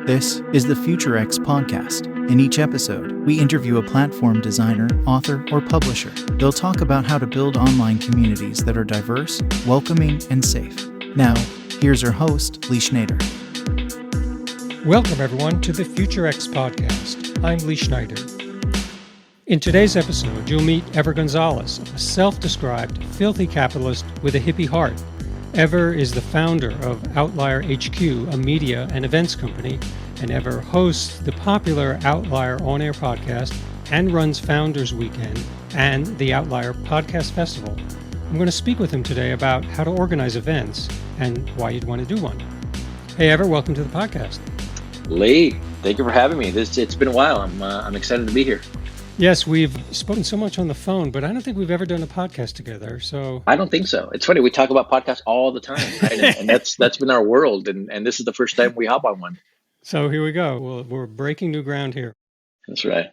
This is the FutureX podcast. In each episode, we interview a platform designer, author, or publisher. They'll talk about how to build online communities that are diverse, welcoming, and safe. Now, here's our host, Lee Schneider. Welcome, everyone, to the FutureX podcast. I'm Lee Schneider. In today's episode, you'll meet Ever Gonzalez, a self-described filthy capitalist with a hippie heart. Ever is the founder of OutlierHQ, a media and events company, and Ever hosts the popular Outlier On Air podcast and runs Founders Weekend and the Outlier Podcast Festival. I'm going to speak with him today about how to organize events and why you'd want to do one. Hey, Ever, welcome to the podcast. Lee, thank you for having me. It's been a while. I'm excited to be here. Yes, we've spoken so much on the phone, but I don't think we've ever done a podcast together. So I don't think so. It's funny, we talk about podcasts all the time, right? and that's been our world, and this is the first time we hop on one. So here we go. Well, we're breaking new ground here. That's right.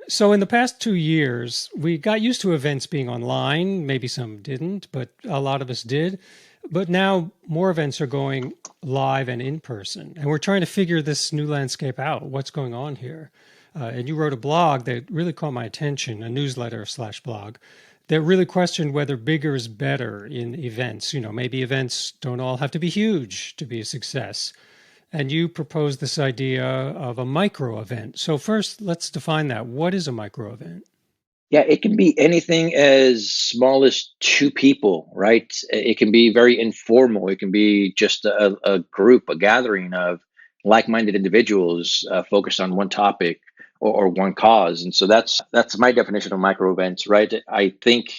So in the past 2 years, we got used to events being online. Maybe some didn't, but a lot of us did. But now more events are going live and in person, and we're trying to figure this new landscape out. What's going on here? And you wrote a blog that really caught my attention, a newsletter/blog, that really questioned whether bigger is better in events. You know, maybe events don't all have to be huge to be a success. And you proposed this idea of a micro event. So first, let's define that. What is a micro event? Yeah, it can be anything as small as 2 people, right? It can be very informal. It can be just a group, a gathering of like-minded individuals focused on one topic or one cause. And so that's my definition of micro events, right? I think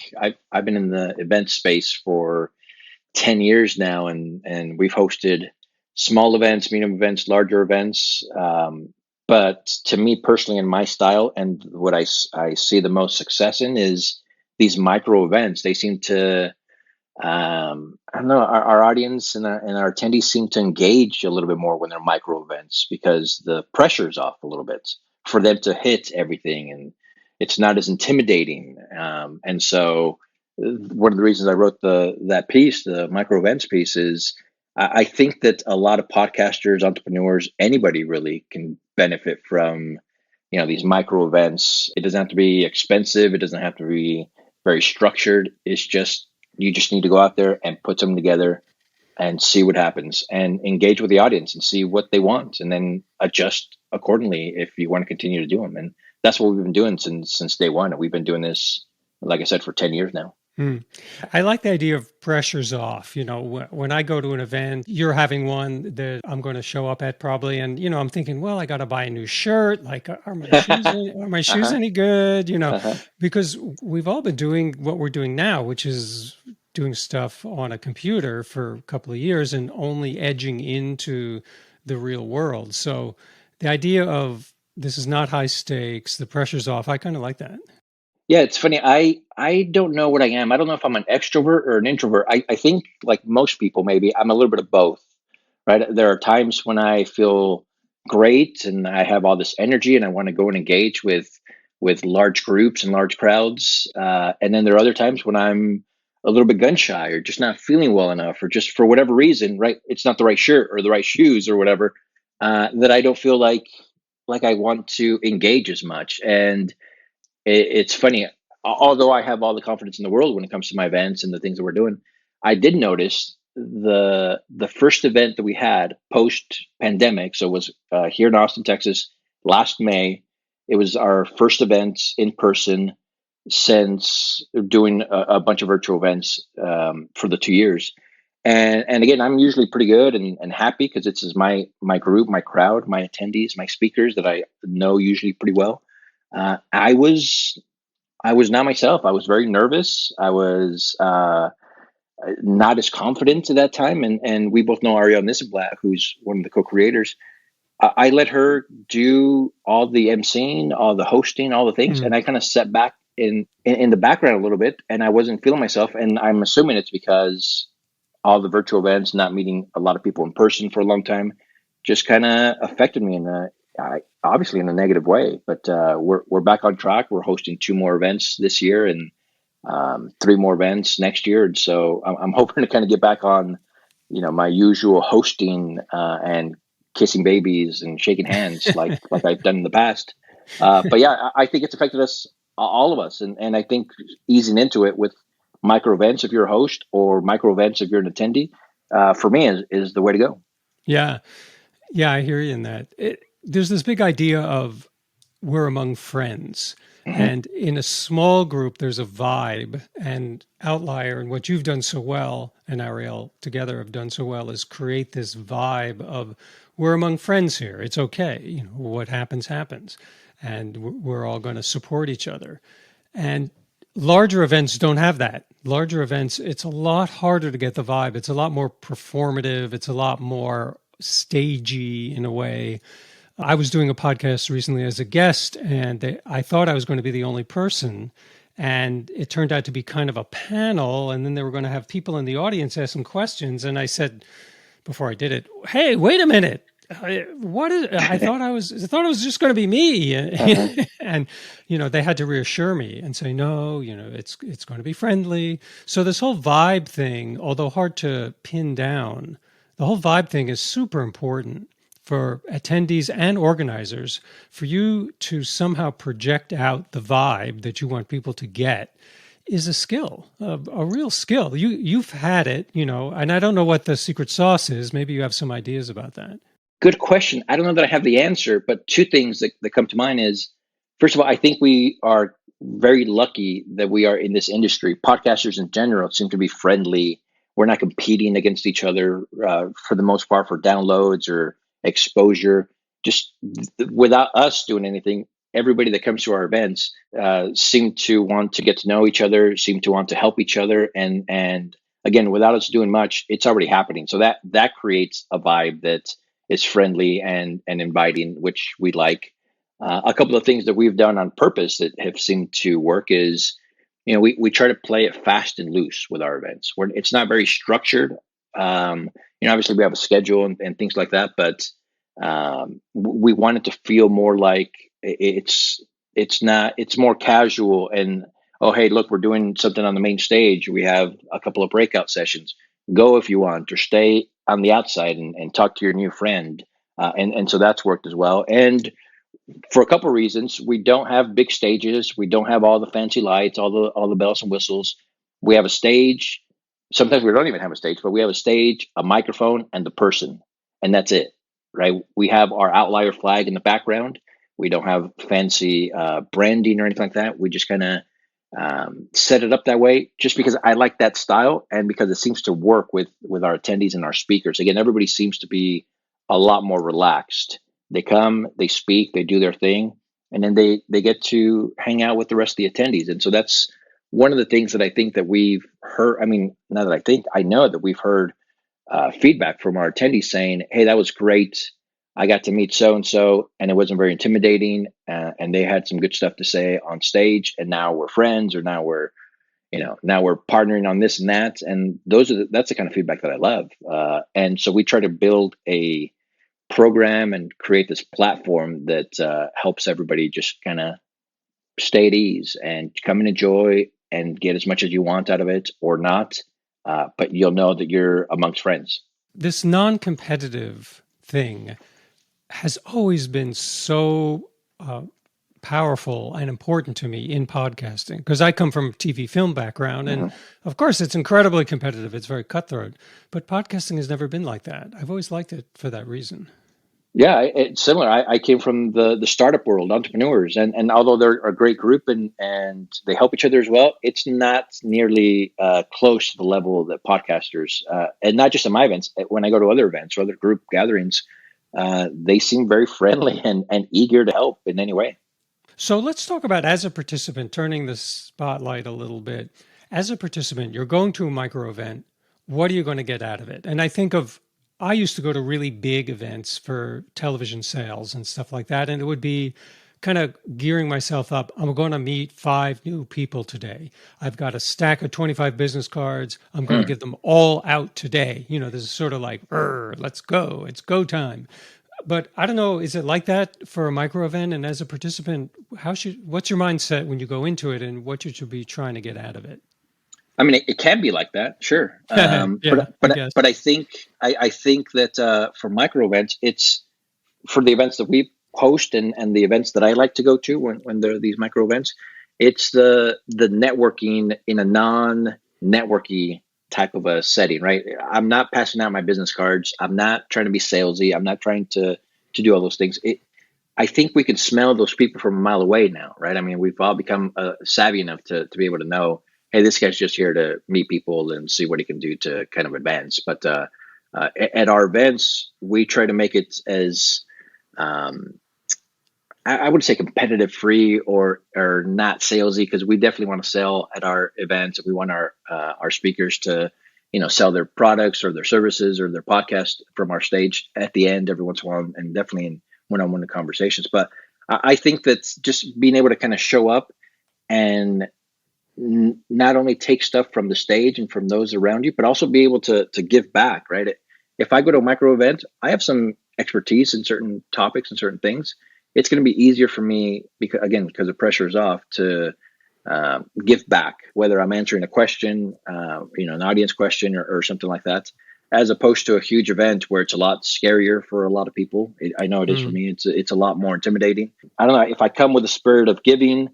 I've been in the event space for 10 years now, and we've hosted small events, medium events, larger events. But to me personally, in my style, and what I see the most success in is these micro events. They seem to, I don't know, our audience and our attendees seem to engage a little bit more when they're micro events because the pressure's off a little bit for them to hit everything, and it's not as intimidating. And so one of the reasons I wrote that piece, the micro events piece, is I think that a lot of podcasters, entrepreneurs, anybody really can benefit from, these micro events. It doesn't have to be expensive. It doesn't have to be very structured. It's just, you just need to go out there and put something together and see what happens and engage with the audience and see what they want, and then adjust accordingly if you want to continue to do them. And that's what we've been doing since day one. And we've been doing this, like I said, for 10 years now. I like the idea of pressure's off. When I go to an event, you're having one that I'm going to show up at probably. And, I'm thinking, well, I got to buy a new shirt. Like, are my shoes any good? Because we've all been doing what we're doing now, which is doing stuff on a computer for a couple of years and only edging into the real world. So the idea of this is not high stakes, the pressure's off, I kind of like that. Yeah, it's funny. I don't know what I am. I don't know if I'm an extrovert or an introvert. I think, like most people, maybe I'm a little bit of both, right? There are times when I feel great and I have all this energy and I want to go and engage with large groups and large crowds. And then there are other times when I'm a little bit gun shy or just not feeling well enough, or just for whatever reason, right? It's not the right shirt or the right shoes or whatever, that I don't feel like I want to engage as much. And it's funny, although I have all the confidence in the world when it comes to my events and the things that we're doing, I did notice the first event that we had post pandemic. So it was here in Austin, Texas, last May. It was our first event in person since doing a bunch of virtual events for the 2 years. And again, I'm usually pretty good and happy because this is my group, my crowd, my attendees, my speakers that I know usually pretty well. I was not myself. I was very nervous. I was not as confident at that time. And we both know Ariel Nissenblatt, who's one of the co-creators. I let her do all the emceeing, all the hosting, all the things. And I kind of sat back in the background a little bit, and I wasn't feeling myself. And I'm assuming it's because all the virtual events, not meeting a lot of people in person for a long time, just kind of affected me obviously in a negative way. But we're back on track. We're hosting 2 more events this year and 3 more events next year. And so I'm hoping to kind of get back on, my usual hosting and kissing babies and shaking hands like I've done in the past. But yeah, I think it's affected us, all of us. And I think easing into it with micro events if you're a host or micro events if you're an attendee, for me is the way to go. Yeah. Yeah, I hear you in that. There's this big idea of we're among friends. Mm-hmm. And in a small group, there's a vibe. And Outlier and what you've done so well, and Ariel together have done so well, is create this vibe of we're among friends here. It's okay. You know, what happens, happens. And we're all going to support each other. And larger events don't have that. Larger events, it's a lot harder to get the vibe. It's a lot more performative. It's a lot more stagey in a way. I was doing a podcast recently as a guest, and I thought I was going to be the only person. And it turned out to be kind of a panel. And then they were going to have people in the audience ask some questions. And I said, before I did it, hey, wait a minute. I thought it was just going to be me. And, you know, they had to reassure me and say, no, you know, it's going to be friendly. So this whole vibe thing, although hard to pin down, the whole vibe thing is super important for attendees and organizers. For you to somehow project out the vibe that you want people to get is a skill, a real skill. You've had it, you know, and I don't know what the secret sauce is. Maybe you have some ideas about that. Good question. I don't know that I have the answer, but two things that come to mind is, first of all, I think we are very lucky that we are in this industry. Podcasters in general seem to be friendly. We're not competing against each other for the most part for downloads or exposure. Just without us doing anything, everybody that comes to our events seem to want to get to know each other, seem to want to help each other. And again, without us doing much, it's already happening. So that creates a vibe that is friendly and inviting, which we like. A couple of things that we've done on purpose that have seemed to work is, you know, we try to play it fast and loose with our events. It's not very structured. You know, obviously we have a schedule and things like that, but we want it to feel more like it's more casual and, oh, hey, look, we're doing something on the main stage. We have a couple of breakout sessions. Go if you want, or stay on the outside and talk to your new friend. And so that's worked as well. And for a couple of reasons, we don't have big stages. We don't have all the fancy lights, all the bells and whistles. We have a stage. Sometimes we don't even have a stage, but we have a stage, a microphone, and the person, and that's it, right? We have our Outlier flag in the background. We don't have fancy branding or anything like that. We just kind of set it up that way just because I like that style and because it seems to work with our attendees and our speakers. Again, everybody seems to be a lot more relaxed. They come, they speak, they do their thing, and then they get to hang out with the rest of the attendees. And so that's one of the things that I think that we've heard. I mean, not that I think, I know that we've heard feedback from our attendees saying, hey, that was great. I got to meet so-and-so and it wasn't very intimidating. And they had some good stuff to say on stage, and now we're friends, or now we're partnering on this and that. And that's the kind of feedback that I love. And so we try to build a program and create this platform that helps everybody just kind of stay at ease and come and enjoy and get as much as you want out of it or not. But you'll know that you're amongst friends. This non-competitive thing has always been so powerful and important to me in podcasting, because I come from a TV film background, and of course it's incredibly competitive. It's very cutthroat, but podcasting has never been like that. I've always liked it for that reason. Yeah, it's similar. I came from the startup world, entrepreneurs, and although they're a great group and they help each other as well, it's not nearly close to the level that podcasters, and not just at my events, when I go to other events or other group gatherings, they seem very friendly and eager to help in any way. So let's talk about, as a participant, turning the spotlight a little bit. As a participant, you're going to a micro event. What are you going to get out of it? And I used to go to really big events for television sales and stuff like that. And it would be kind of gearing myself up. I'm going to meet 5 new people today. I've got a stack of 25 business cards. I'm going to get them all out today. You know, this is sort of like, let's go. It's go time. But I don't know, is it like that for a micro event? And as a participant, what's your mindset when you go into it, and what you should be trying to get out of it? I mean, it can be like that, sure. Yeah, but I think that for micro events, it's for the events that we host and the events that I like to go to when there are these micro events, it's the networking in a non-networky type of a setting, right? I'm not passing out my business cards. I'm not trying to be salesy. I'm not trying to do all those things. I think we can smell those people from a mile away now, right? I mean, we've all become savvy enough to be able to know, hey, this guy's just here to meet people and see what he can do to kind of advance. But at our events, we try to make it as I would say competitive free or not salesy, because we definitely want to sell at our events. We want our speakers to, sell their products or their services or their podcast from our stage at the end every once in a while, and definitely in one-on-one conversations. But I think that's just being able to kind of show up and not only take stuff from the stage and from those around you, but also be able to give back, right? If I go to a micro event, I have some expertise in certain topics and certain things. It's going to be easier for me because the pressure is off to give back, whether I'm answering a question, an audience question or something like that, as opposed to a huge event where it's a lot scarier for a lot of people. I know it is for me. It's a lot more intimidating. I don't know if I come with a spirit of giving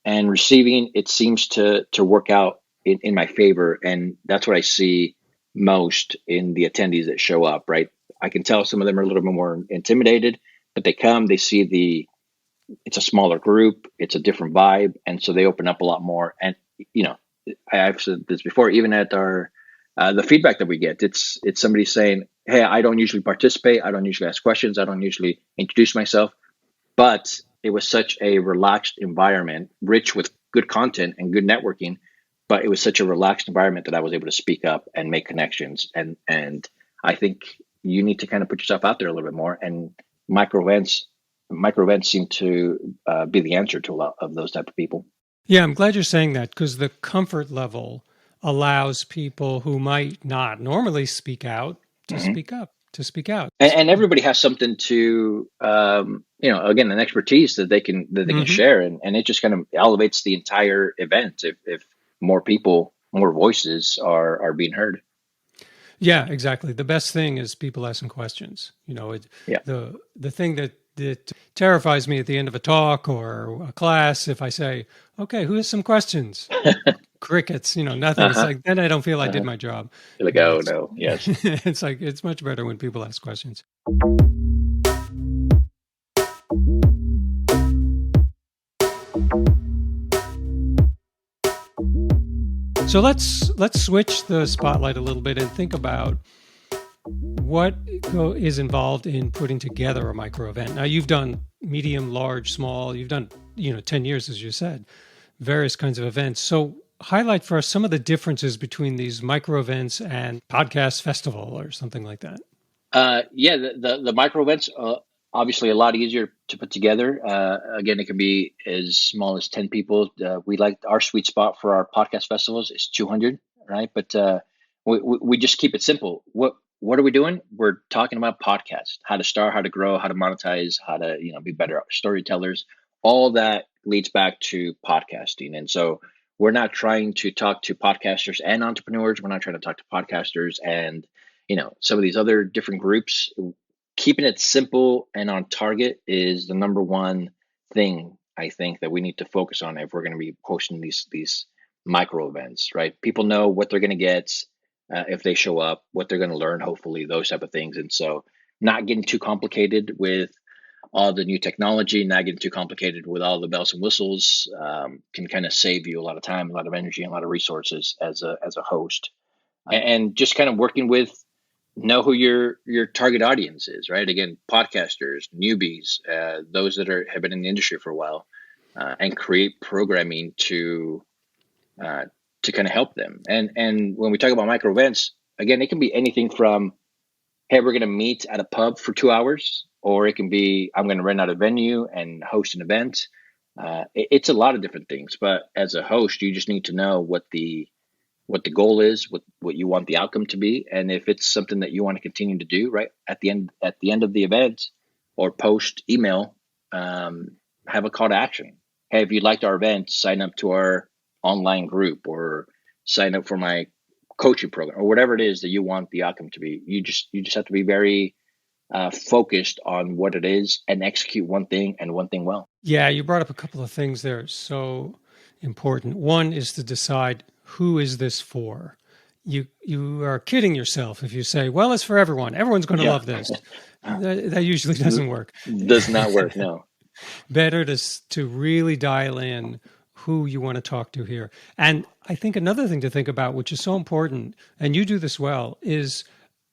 and receiving, it seems to work out in my favor. And that's what I see most in the attendees that show up, right? I can tell some of them are a little bit more intimidated, but they come, they see it's a smaller group, it's a different vibe. And so they open up a lot more. And, I've said this before, even at our, the feedback that we get, it's somebody saying, hey, I don't usually participate. I don't usually ask questions. I don't usually introduce myself, but it was such a relaxed environment, rich with good content and good networking, but it was such a relaxed environment that I was able to speak up and make connections. And I think you need to kind of put yourself out there a little bit more, and micro events seem to be the answer to a lot of those type of people. Yeah, I'm glad you're saying that, because the comfort level allows people who might not normally speak out to speak up, to speak out. And everybody has something to, again, an expertise that they can share, and it just kind of elevates the entire event if more people, more voices are being heard. Yeah, exactly. The best thing is people asking questions. The thing that terrifies me at the end of a talk or a class, if I say, okay, who has some questions? Crickets, nothing. It's like, then I don't feel I did my job. You're like, oh no, yes. It's like, it's much better when people ask questions. So let's switch the spotlight a little bit and think about what is involved in putting together a micro event. Now, you've done medium, large, small. You've done 10 years, as you said, various kinds of events. So highlight for us some of the differences between these micro events and podcast festival or something like that. The micro events obviously a lot easier to put together. Again, it can be as small as 10 people. We like our sweet spot for our podcast festivals is 200, right? But we just keep it simple. What are we doing? We're talking about podcasts, how to start, how to grow, how to monetize, how to be better storytellers. All that leads back to podcasting. And so we're not trying to talk to podcasters and entrepreneurs. We're not trying to talk to podcasters and some of these other different groups. Keeping it simple and on target is the number one thing I think that we need to focus on if we're going to be hosting these micro events, right? People know what they're going to get if they show up, what they're going to learn, hopefully, those type of things. And so not getting too complicated with all the new technology, not getting too complicated with all the bells and whistles can kind of save you a lot of time, a lot of energy, and a lot of resources as a host. And just kind of working with, know who your target audience is, right? Again, podcasters, newbies, those that have been in the industry for a while, and create programming to kind of help them. And when we talk about micro events, again, it can be anything from, hey, we're going to meet at a pub for 2 hours, or it can be, I'm going to rent out a venue and host an event. It's a lot of different things, but as a host, you just need to know what the goal is, what you want the outcome to be, and if it's something that you want to continue to do, right at the end of the event or post email, have a call to action. Hey, if you liked our event, sign up to our online group or sign up for my coaching program or whatever it is that you want the outcome to be. You just have to be very focused on what it is and execute one thing and one thing well. Yeah, you brought up a couple of things there. So important. One is to decide, who is this for? You are kidding yourself if you say, well, it's for everyone. Everyone's going to love this. That usually doesn't work. Does not work, no. Better to really dial in who you want to talk to here. And I think another thing to think about, which is so important, and you do this well, is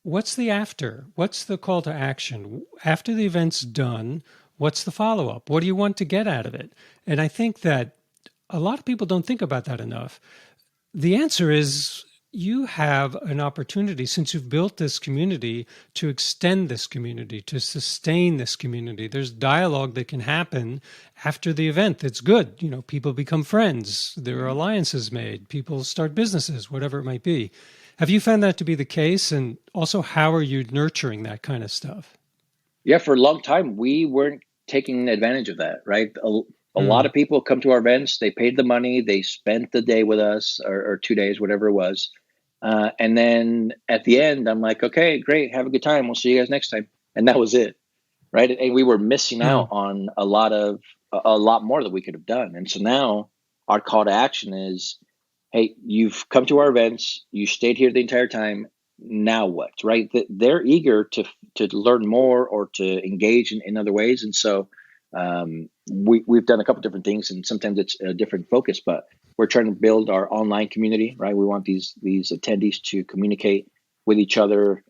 what's the after? What's the call to action? After the event's done, what's the follow-up? What do you want to get out of it? And I think that a lot of people don't think about that enough. The answer is, you have an opportunity, since you've built this community, to extend this community, to sustain this community. There's dialogue that can happen after the event that's good. You know, people become friends, there are alliances made, people start businesses, whatever it might be. Have you found that to be the case? And also, how are you nurturing that kind of stuff? Yeah, for a long time, we weren't taking advantage of that, right? A lot of people come to our events, they paid the money, they spent the day with us, or 2 days, whatever it was. And then at the end, I'm like, okay, great. Have a good time. We'll see you guys next time. And that was it. Right. And we were missing out on a lot more that we could have done. And so now our call to action is, hey, you've come to our events, you stayed here the entire time. Now what? Right. They're eager to learn more or to engage in other ways. And so we've done a couple different things, and sometimes it's a different focus, but we're trying to build our online community, right? We want these attendees to communicate with each other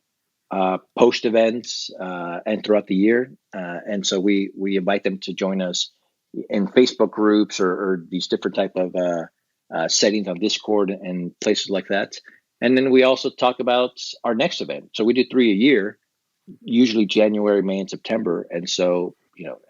post events and throughout the year. And so we invite them to join us in Facebook groups or these different type of settings on Discord and places like that. And then we also talk about our next event. So we do 3 a year, usually January, May, and September. And so,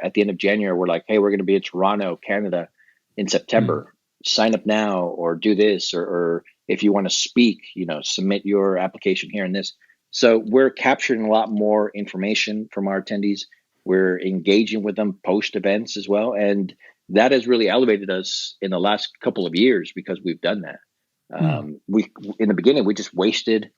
at the end of January, we're like, hey, we're going to be in Toronto, Canada in September. Sign up now, or do this, or if you want to speak, submit your application here and this. So we're capturing a lot more information from our attendees. We're engaging with them post events as well. And that has really elevated us in the last couple of years because we've done that. We, in the beginning, we just wasted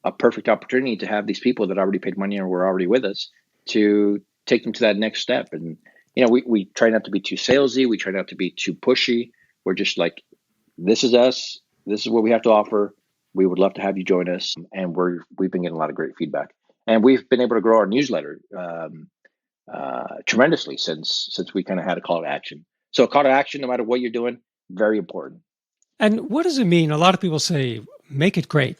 a perfect opportunity to have these people that already paid money or were already with us to take them to that next step. And, we try not to be too salesy. We try not to be too pushy. We're just like, this is us. This is what we have to offer. We would love to have you join us. And we've been getting a lot of great feedback. And we've been able to grow our newsletter tremendously since we kind of had a call to action. So a call to action, no matter what you're doing, very important. And what does it mean? A lot of people say, make it great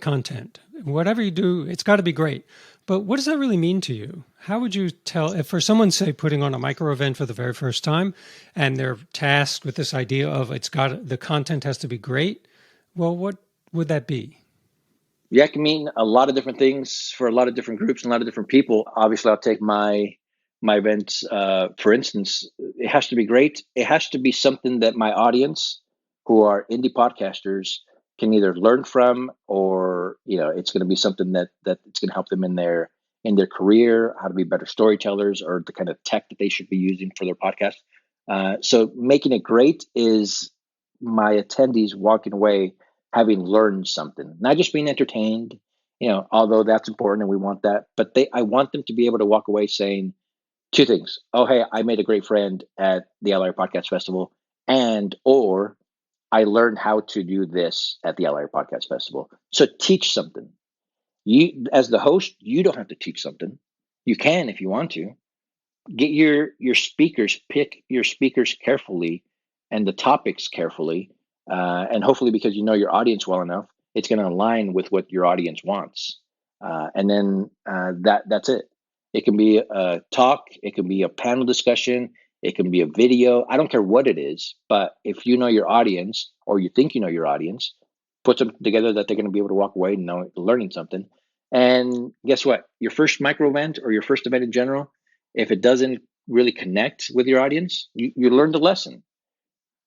content. Whatever you do, it's got to be great. But what does that really mean to you? How would you tell, if for someone, say, putting on a micro event for the very first time, and they're tasked with this idea of the content has to be great? Well, what would that be? Yeah, it can mean a lot of different things for a lot of different groups and a lot of different people. Obviously, I'll take my events, for instance. It has to be great. It has to be something that my audience, who are indie podcasters, can either learn from, or it's going to be something that it's going to help them in their career, how to be better storytellers, or the kind of tech that they should be using for their podcast. So making it great is my attendees walking away having learned something, not just being entertained, although that's important and we want that, but I want them to be able to walk away saying two things. Oh, hey, I made a great friend at the Outlier Podcast Festival, or I learned how to do this at the Outlier Podcast Festival. So teach something. You, as the host, you don't have to teach something. You can if you want to. Get your speakers, pick your speakers carefully and the topics carefully. And hopefully, because you know your audience well enough, it's going to align with what your audience wants. And then that's it. It can be a talk. It can be a panel discussion. It can be a video. I don't care what it is, but if you know your audience, or you think you know your audience, put them together that they're going to be able to walk away learning something. And guess what? Your first micro event or your first event in general, if it doesn't really connect with your audience, you learned a lesson.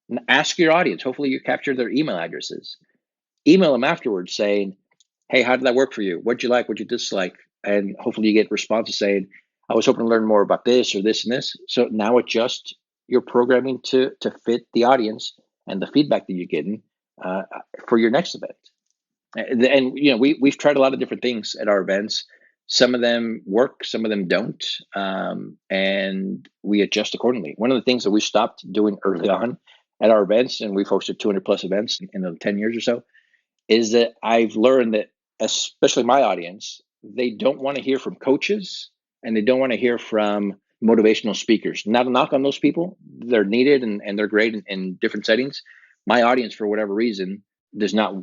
And ask your audience. Hopefully you capture their email addresses. Email them afterwards saying, hey, how did that work for you? What'd you like? What'd you dislike? And hopefully you get responses saying, I was hoping to learn more about this or this and this. So now adjust your programming to fit the audience and the feedback that you're getting for your next event. And we've tried a lot of different things at our events. Some of them work, some of them don't, and we adjust accordingly. One of the things that we stopped doing early on at our events, and we've hosted 200 plus events in the 10 years or so, is that I've learned that, especially my audience, they don't want to hear from coaches and they don't want to hear from motivational speakers. Not a knock on those people. They're needed and they're great in different settings. My audience, for whatever reason, does not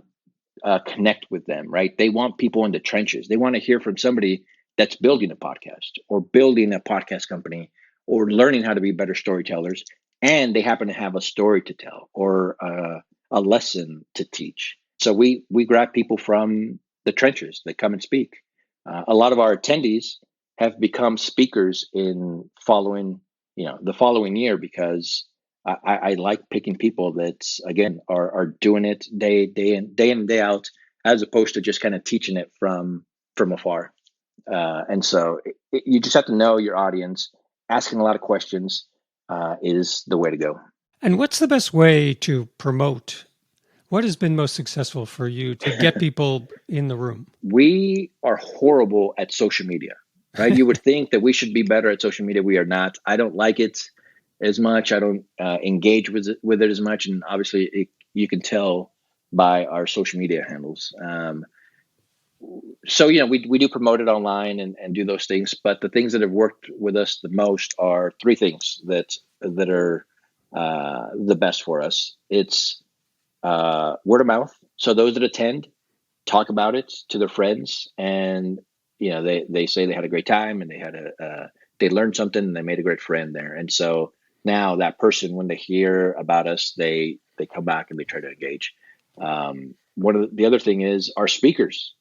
connect with them, right? They want people in the trenches. They want to hear from somebody that's building a podcast or building a podcast company or learning how to be better storytellers. And they happen to have a story to tell or a lesson to teach. So we grab people from the trenches that come and speak. A lot of our attendees have become speakers in the following year because I like picking people that, again, are doing it day in and day out, as opposed to just kind of teaching it from afar. And so you just have to know your audience. Asking a lot of questions is the way to go. And what's the best way to promote? What has been most successful for you to get people in the room? We are horrible at social media, right? You would think that we should be better at social media. We are not. I don't like it as much. I don't engage with it as much. And obviously, you can tell by our social media handles. So, we do promote it online and do those things. But the things that have worked with us the most are three things that are the best for us. It's word of mouth. So those that attend talk about it to their friends, and they say they had a great time and they learned something and they made a great friend there. And so now that person, when they hear about us, they come back and they try to engage. The other thing is our speakers,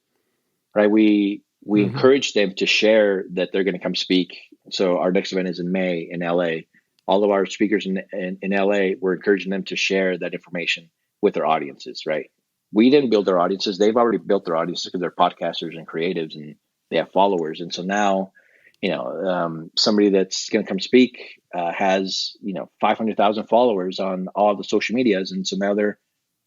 right? We encourage them to share that they're going to come speak. So our next event is in May in LA. All of our speakers in LA, we're encouraging them to share that information with their audiences, right? We didn't build their audiences. They've already built their audiences because they're podcasters and creatives and they have followers. And so now, somebody that's going to come speak has, 500,000 followers on all the social medias. And so now they're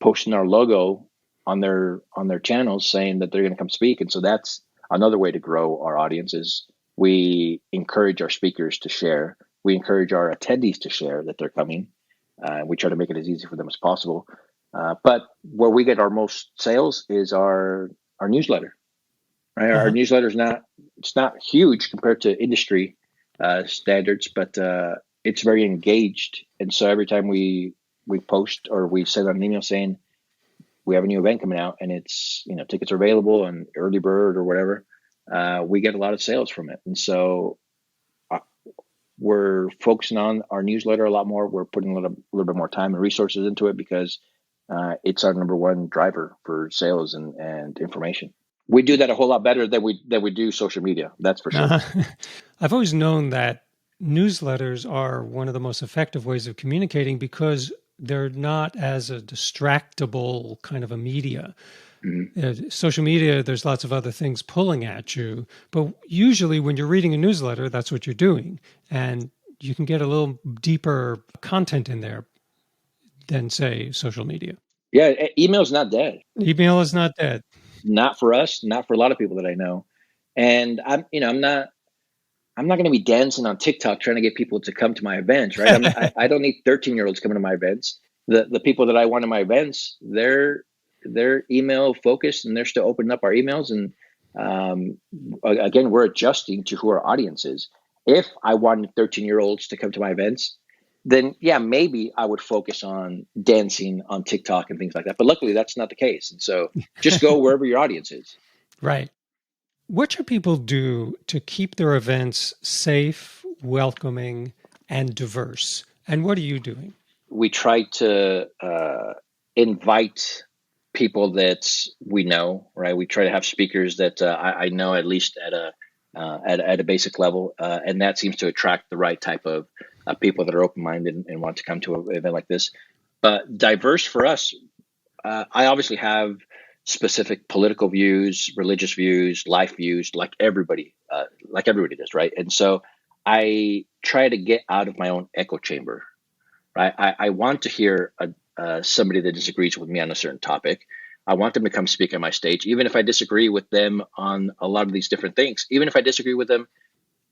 posting our logo on their channels saying that they're going to come speak. And so that's another way to grow our audience is we encourage our speakers to share. We encourage our attendees to share that they're coming. We try to make it as easy for them as possible. But where we get our most sales is our newsletter, right? Our newsletter it's not huge compared to industry standards, but it's very engaged. And so every time we post or we send out an email saying we have a new event coming out and it's, tickets are available and early bird or whatever, we get a lot of sales from it. And so we're focusing on our newsletter a lot more. We're putting a little bit more time and resources into it because it's our number one driver for sales and information. We do that a whole lot better than we do social media. That's for sure. I've always known that newsletters are one of the most effective ways of communicating because they're not as a distractible kind of a media. Mm-hmm. Social media, there's lots of other things pulling at you, but usually when you're reading a newsletter, that's what you're doing. And you can get a little deeper content in there than, say, social media. Yeah, email's not dead. Email is not dead. Not for us, not for a lot of people that I know. And I'm not going to be dancing on TikTok trying to get people to come to my events, right? I don't need 13-year-olds coming to my events. The people that I want in my events, they're email focused and they're still opening up our emails. And again, we're adjusting to who our audience is. If I wanted 13-year-olds to come to my events, then yeah, maybe I would focus on dancing on TikTok and things like that. But luckily, that's not the case. And so just go wherever your audience is. Right. What should people do to keep their events safe, welcoming, and diverse? And what are you doing? We try to invite people that we know, right? We try to have speakers that I know at least at a basic level, and that seems to attract the right type of people that are open-minded and want to come to an event like this. But diverse for us, I obviously have specific political views, religious views, life views, like everybody does, right? And so I try to get out of my own echo chamber, right? I want to hear somebody that disagrees with me on a certain topic. I want them to come speak on my stage, even if I disagree with them on a lot of these different things, even if I disagree with them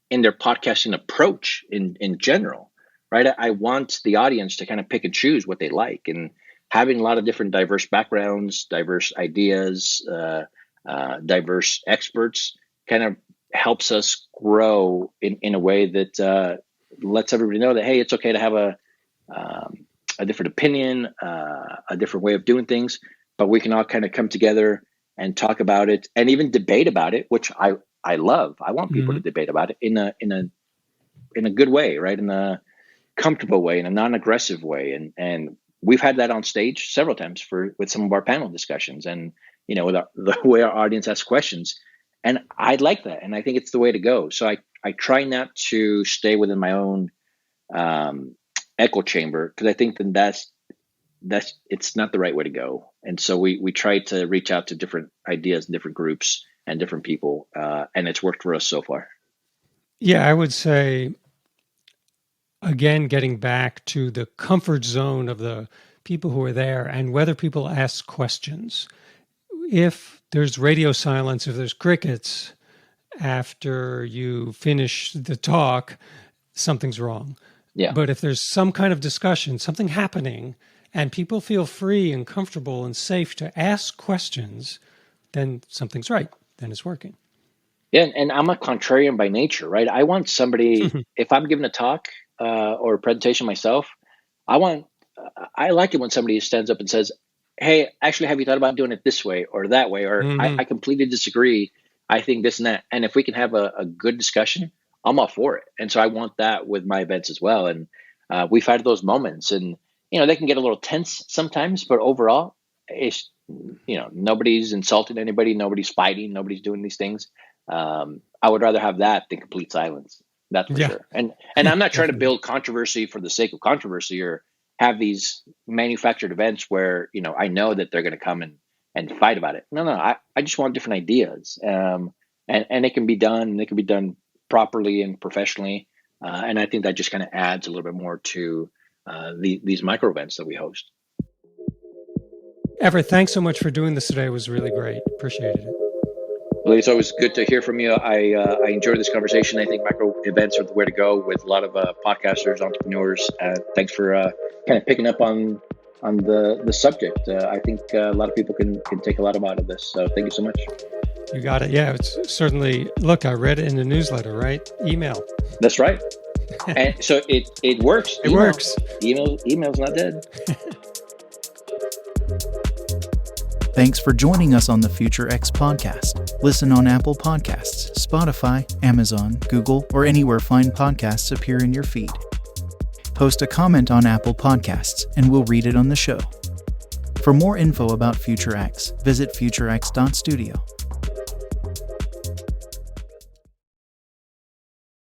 in their podcasting approach in general, right? I want the audience to kind of pick and choose what they like, and having a lot of different diverse backgrounds, diverse ideas, diverse experts kind of helps us grow in a way that lets everybody know that, hey, it's okay to have a different opinion, a different way of doing things, but we can all kind of come together and talk about it and even debate about it, which I love. I want people to debate about it in a good way, right? In a comfortable way, in a non-aggressive way. And we've had that on stage several times with some of our panel discussions, and with the way our audience asks questions. And I like that, and I think it's the way to go. So I try not to stay within my own echo chamber, because I think that's it's not the right way to go. And so we try to reach out to different ideas, different groups, and different people, and it's worked for us so far. Yeah, I would say, again, getting back to the comfort zone of the people who are there and whether people ask questions. If there's radio silence, if there's crickets after you finish the talk, something's wrong. Yeah. But if there's some kind of discussion, something happening, and people feel free and comfortable and safe to ask questions, then something's right. Then it's working. Yeah, and I'm a contrarian by nature, right? I want somebody, if I'm giving a talk or a presentation myself, I like it when somebody stands up and says, hey, actually, have you thought about doing it this way or that way? Or I completely disagree. I think this and that. And if we can have a good discussion, I'm all for it. And so I want that with my events as well. And we've had those moments, and, they can get a little tense sometimes, but overall, it's, nobody's insulting anybody. Nobody's fighting. Nobody's doing these things. I would rather have that than complete silence. That's for sure. And I'm not trying to build controversy for the sake of controversy or have these manufactured events where, I know that they're going to come and fight about it. No, I just want different ideas. And it can be done, and it can be done properly and professionally. And I think that just kind of adds a little bit more to these micro events that we host. Everett, thanks so much for doing this today. It was really great. Appreciated it. Well, it's always good to hear from you. I enjoyed this conversation. I think micro events are the way to go with a lot of podcasters, entrepreneurs. Thanks for kind of picking up on the subject. I think a lot of people can take a lot out of this. So thank you so much. You got it. Yeah, it's certainly. Look, I read it in the newsletter, right? Email. That's right. And so it works. It works. Email's not dead. Thanks for joining us on the FutureX podcast. Listen on Apple Podcasts, Spotify, Amazon, Google, or anywhere fine podcasts appear in your feed. Post a comment on Apple Podcasts, and we'll read it on the show. For more info about FutureX, visit futurex.studio.